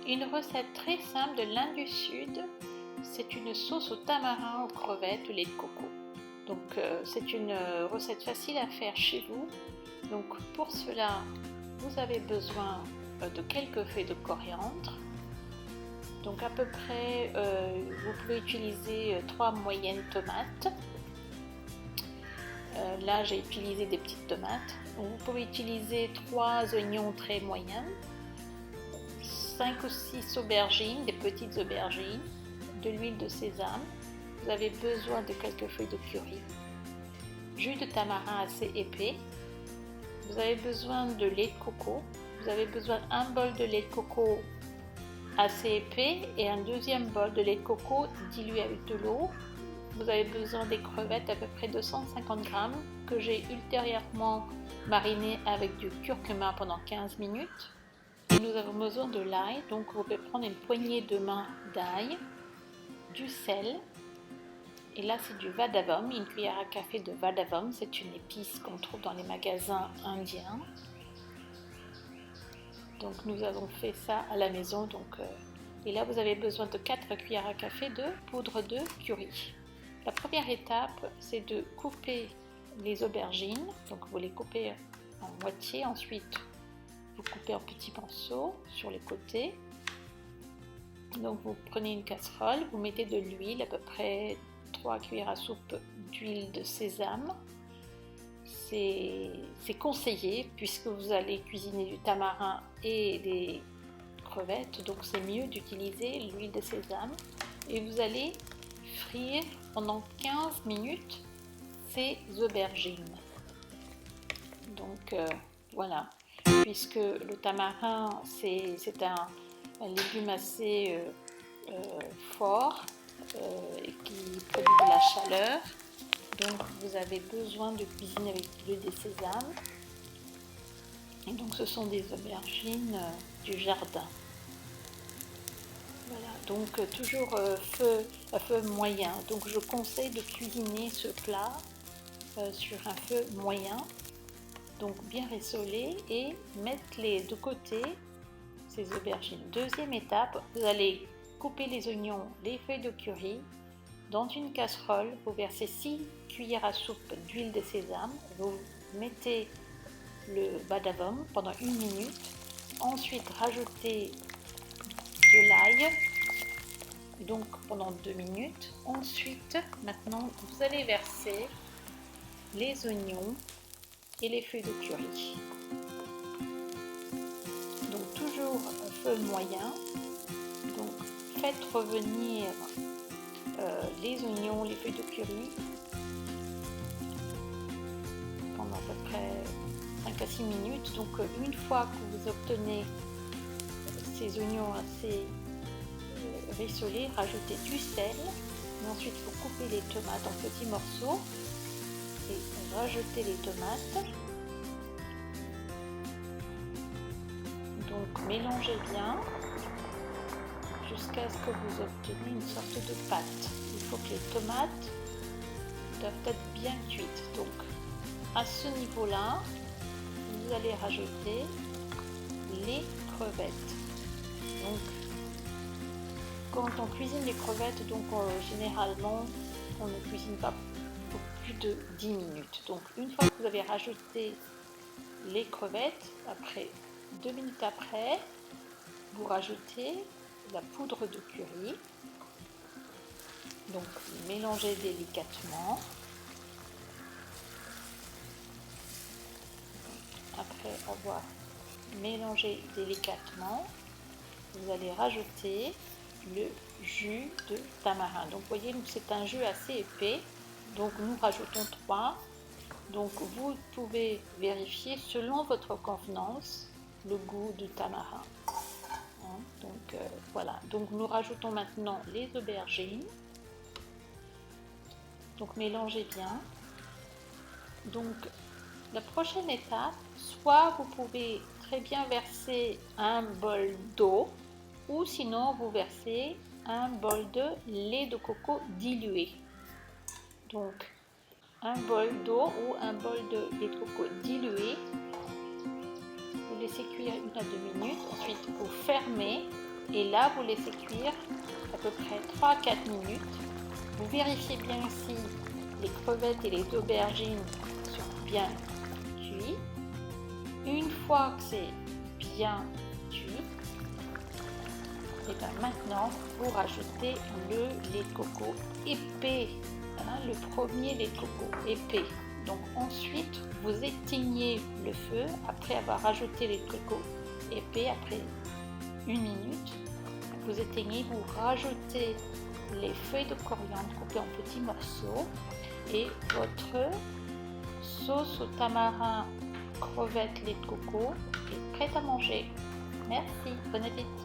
Une recette très simple de l'Inde du Sud, c'est une sauce au tamarin, aux crevettes, au lait de coco. Donc c'est une recette facile à faire chez vous. Donc pour cela, vous avez besoin de quelques feuilles de coriandre. Donc à peu près, vous pouvez utiliser 3 moyennes tomates. Là j'ai utilisé des petites tomates. Donc, vous pouvez utiliser 3 oignons très moyens, 5 ou 6 aubergines, des petites aubergines, de l'huile de sésame. Vous avez besoin de quelques feuilles de curry, jus de tamarin assez épais. Vous avez besoin de lait de coco. Vous avez besoin d'un bol de lait de coco assez épais et un deuxième bol de lait de coco dilué avec de l'eau. Vous avez besoin des crevettes, à peu près 250 g, que j'ai ultérieurement marinées avec du curcuma pendant 15 minutes. Et nous avons besoin de l'ail, donc vous pouvez prendre une poignée de main d'ail, du sel, et là c'est du vadavam, une cuillère à café de vadavam, c'est une épice qu'on trouve dans les magasins indiens. Donc nous avons fait ça à la maison, et là vous avez besoin de 4 cuillères à café de poudre de curry. La première étape, c'est de couper les aubergines, donc vous les coupez en moitié, ensuite vous coupez en petits morceaux sur les côtés. Donc vous prenez une casserole, vous mettez de l'huile, à peu près 3 cuillères à soupe d'huile de sésame. C'est conseillé puisque vous allez cuisiner du tamarin et des crevettes, donc c'est mieux d'utiliser l'huile de sésame. Et vous allez frire pendant 15 minutes ces aubergines. Donc voilà, puisque le tamarin c'est un légume assez fort et qui produit de la chaleur. Donc vous avez besoin de cuisiner avec de l'huile de sésame. Et donc ce sont des aubergines du jardin. Voilà, donc toujours à feu moyen. Donc je conseille de cuisiner ce plat sur un feu moyen. Donc bien rissoler et mettre-les de côté, ces aubergines. Deuxième étape, vous allez couper les oignons, les feuilles de curry. Dans une casserole, vous versez 6 cuillères à soupe d'huile de sésame. Vous mettez le vadavam pendant 1 minute. Ensuite, rajoutez de l'ail, donc pendant 2 minutes. Ensuite, maintenant, vous allez verser les oignons et les feuilles de curry. Donc toujours à feu moyen. Donc faites revenir les oignons, les feuilles de curry pendant à peu près 5 à 6 minutes. Donc une fois que vous obtenez ces oignons assez rissolés, rajoutez du sel. Et ensuite vous coupez les tomates en petits morceaux et rajoutez les tomates. Donc mélangez bien jusqu'à ce que vous obteniez une sorte de pâte. Il faut que les tomates doivent être bien cuites. Donc à ce niveau-là, vous allez rajouter les crevettes. Donc quand on cuisine les crevettes, généralement on ne cuisine pas pour plus de 10 minutes. Donc une fois que vous avez rajouté les crevettes, après 2 minutes après, vous rajoutez la poudre de curry. Donc mélangez délicatement. Après avoir mélangé délicatement, vous allez rajouter le jus de tamarin. Donc vous voyez, c'est un jus assez épais. Donc nous rajoutons 3. Donc vous pouvez vérifier selon votre convenance le goût du tamarin. Donc voilà, donc nous rajoutons maintenant les aubergines. Donc mélangez bien. Donc la prochaine étape, soit vous pouvez très bien verser un bol d'eau, ou sinon vous versez un bol de lait de coco dilué. Donc un bol d'eau ou un bol de lait de coco dilué. Vous laissez cuire 1 à 2 minutes, ensuite vous fermez Et là, vous laissez cuire à peu près 3 à 4 minutes. Vous vérifiez bien si les crevettes et les aubergines sont bien cuits. Une fois que c'est bien cuit, et bien maintenant vous rajoutez le lait de coco épais, le premier lait de coco épais. Donc ensuite vous éteignez le feu après avoir rajouté le lait de coco épais. Après 1 minute, vous éteignez, vous rajoutez les feuilles de coriandre coupées en petits morceaux et votre sauce au tamarin, crevettes, lait de coco est prête à manger. Merci, bon appétit.